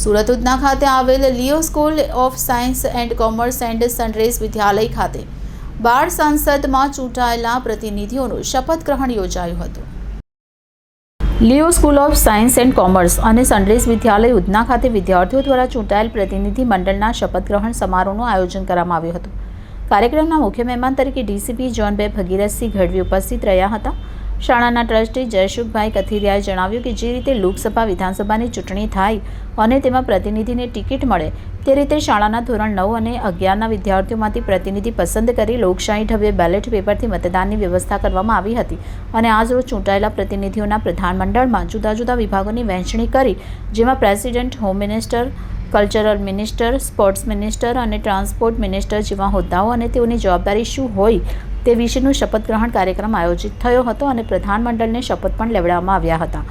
સુરત ઉધના ખાતે આવેલ Leo School of Science and Commerce and Sunrise વિદ્યાલય ખાતે બાળ સંસદમાં ચૂંટાયેલા પ્રતિનિધિઓનું શપથ ગ્રહણ યોજાયું હતું। Leo School of Science and Commerce અને સનરાઈઝ વિદ્યાલય ઉધના ખાતે વિદ્યાર્થીઓ દ્વારા ચૂંટાયેલ પ્રતિનિધિ મંડળના શપથ ગ્રહણ સમારોહનું આયોજન કરવામાં આવ્યું હતું। કાર્યક્રમના મુખ્ય મહેમાન તરીકે ડીસીપી ઝોન 2 ભગીરથસિંહ ગઢવી ઉપસ્થિત રહ્યા હતા। શાળાના ટ્રસ્ટી જયસુખભાઈ કથિરિયાએ જણાવ્યું કે જે રીતે લોકસભા વિધાનસભાની ચૂંટણી થાય અને તેમાં પ્રતિનિધિને ટિકિટ મળે તે રીતે શાળાના ધોરણ 9 અને 11ના વિદ્યાર્થીઓમાંથી પ્રતિનિધિ પસંદ કરી લોકશાહી ઢબે બેલેટ પેપરથી મતદાનની વ્યવસ્થા કરવામાં આવી હતી અને આજરોજ ચૂંટાયેલા પ્રતિનિધિઓના પ્રધાનમંડળમાં જુદા જુદા વિભાગોની વહેંચણી કરી, જેમાં president, home minister, cultural minister, sports minister અને ટ્રાન્સપોર્ટ મિનિસ્ટર જેવા હોદ્દાઓ અને તેઓની જવાબદારી શું હોય તે વિશેનું શપથ ગ્રહણ કાર્યક્રમ આયોજિત થયો હતો અને પ્રધાનમંડળને શપથ પણ લેવડાવવામાં આવ્યા હતા।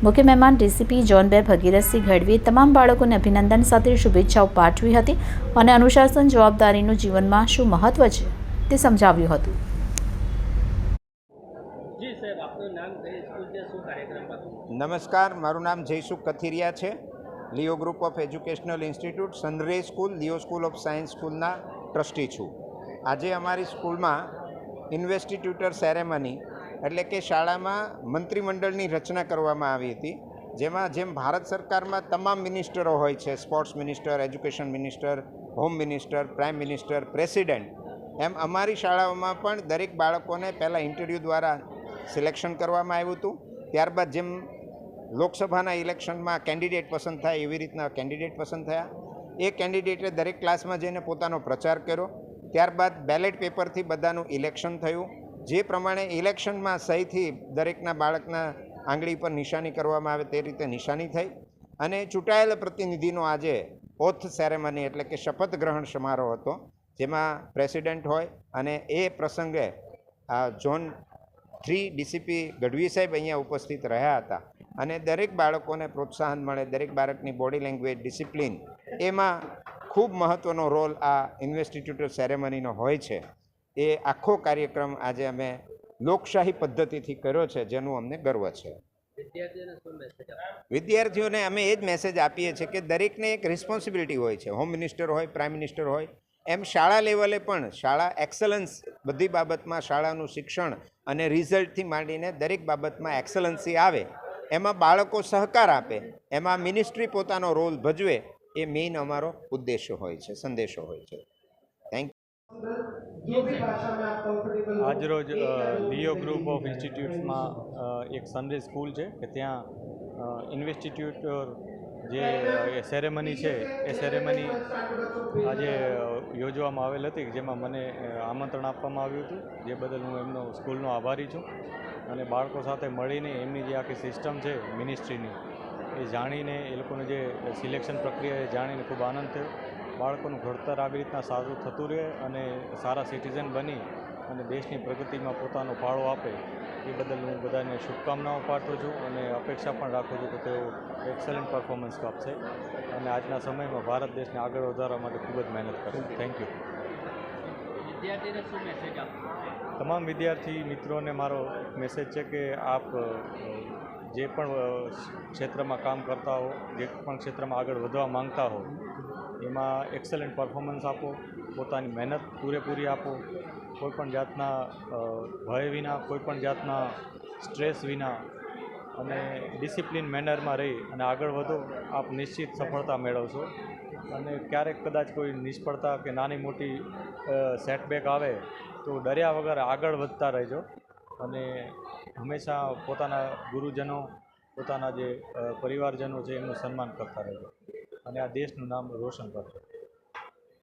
મુખ્ય મહેમાન ડીસીપી ઝોન 2 ભગીરથસિંહ ગઢવીએ તમામ બાળકોને અભિનંદન સાથે શુભેચ્છાઓ પાઠવી હતી અને અનુશાસન, જવાબદારીનું જીવનમાં શું મહત્વ છે તે સમજાવ્યું હતું। નમસ્કાર, મારું નામ જયસુખ કથિરિયા છે। Leo Group of Educational Institute Sunrise School, Leo School of Science સ્કૂલના ટ્રસ્ટી છું। આજે અમારી સ્કૂલમાં ઇન્વેસ્ટિટ્યુટર સેરેમની એટલે કે શાળામાં મંત્રીમંડળની રચના કરવામાં આવી હતી, જેમ ભારત સરકારમાં તમામ મિનિસ્ટરો હોય છે, sports minister, education minister, home minister, prime minister, president, એમ અમારી શાળાઓમાં પણ દરેક બાળકોને પહેલાં ઇન્ટરવ્યૂ દ્વારા સિલેક્શન કરવામાં આવ્યું હતું। ત્યારબાદ જેમ લોકસભાના ઇલેક્શનમાં કેન્ડિડેટ પસંદ થાય એવી રીતના કેન્ડિડેટ પસંદ થયા। એ કેન્ડિડેટે દરેક ક્લાસમાં જઈને પોતાનો પ્રચાર કર્યો। ત્યારબાદ બેલેટ પેપરથી બધાનું ઇલેક્શન થયું। જે પ્રમાણે ઇલેક્શનમાં સહીથી દરેકના બાળકના આંગળી પર નિશાની કરવામાં આવે તે રીતે નિશાની થઈ અને ચૂંટાયેલા પ્રતિનિધિનો આજે ઓથ સેરેમની એટલે કે શપથ ગ્રહણ સમારોહ હતો, જેમાં પ્રેસિડેન્ટ હોય અને એ પ્રસંગે ઝોન 3 ડીસીપી ગઢવી સાહેબ અહીંયા ઉપસ્થિત રહ્યા હતા અને દરેક બાળકોને પ્રોત્સાહન મળે, દરેક બાળકની બોડી લેંગ્વેજ, ડિસિપ્લિન, એમાં ખૂબ મહત્ત્વનો રોલ આ ઇન્વેસ્ટિટ્યુટર સેરેમનીનો હોય છે। એ આખો કાર્યક્રમ આજે અમે લોકશાહી પદ્ધતિથી કર્યો છે, જેનું અમને ગર્વ છે। વિદ્યાર્થીઓને અમે એ જ મેસેજ આપીએ છીએ કે દરેકને એક રિસ્પોન્સિબિલિટી હોય છે। હોમ મિનિસ્ટર હોય, પ્રાઇમ મિનિસ્ટર હોય, એમ શાળા લેવલે પણ શાળા એક્સલન્સ બધી બાબતમાં શાળાનું શિક્ષણ અને રિઝલ્ટથી માંડીને દરેક બાબતમાં એક્સલન્સી આવે, એમાં બાળકો સહકાર આપે, એમાં મિનિસ્ટ્રી પોતાનો રોલ ભજવે, એ મેઇન અમારો ઉદ્દેશ્ય હોય છે, સંદેશો હોય છે। Thank you. આજરોજ લિયો ગ્રુપ ઓફ ઇન્સ્ટિટ્યૂટ્સમાં એક સનરાઈઝ સ્કૂલ છે કે ત્યાં ઇન્વેસ્ટિટ્યુટર જે સેરેમની છે એ સેરેમની આજે યોજવામાં આવેલ હતી, જેમાં મને આમંત્રણ આપવામાં આવ્યું હતું, જે બદલ હું એમનો સ્કૂલનો આભારી છું। અને બાળકો સાથે મળીને એમની જે આખી સિસ્ટમ છે મિનિસ્ટ્રીની એ જાણીને, એ લોકોને જે સિલેક્શન પ્રક્રિયા એ જાણીને ખૂબ આનંદ થયો। બાળકોનું ઘડતર આવી રીતના સારું થતું રહે અને સારા સિટીઝન બની અને દેશની પ્રગતિમાં પોતાનો ફાળો આપે, એ બદલ હું બધાને શુભકામનાઓ પાઠવું છું અને અપેક્ષા પણ રાખું છું કે તેઓ એક્સલન્ટ પરફોર્મન્સ આપશે અને આજના સમયમાં ભારત દેશને આગળ વધારવા માટે ખૂબ જ મહેનત કરશે। Thank you. વિદ્યાર્થીને શું મેસેજ આપો? તમામ વિદ્યાર્થી મિત્રોને મારો મેસેજ છે કે આપ જે પણ ક્ષેત્રમાં કામ કરતા હો, જે પણ ક્ષેત્રમાં આગળ વધવા માંગતા હો, એમાં એક્સલન્ટ પરફોર્મન્સ આપો, પોતાની મહેનત પૂરેપૂરી આપો, કોઈપણ જાતના ભય વિના, કોઈપણ જાતના સ્ટ્રેસ વિના અને ડિસિપ્લિન મેનરમાં રહી અને આગળ વધો। આપ નિશ્ચિત સફળતા મેળવશો અને ક્યારેક કદાચ કોઈ નિષ્ફળતા કે નાની મોટી સેટબેક આવે તો ડર્યા વગર આગળ વધતા રહેજો અને હંમેશા પોતાના ગુરુજનો, પોતાના જે પરિવારજનો છે એમનું સન્માન કરતા રહેજો અને આ દેશનું નામ રોશન કરજો।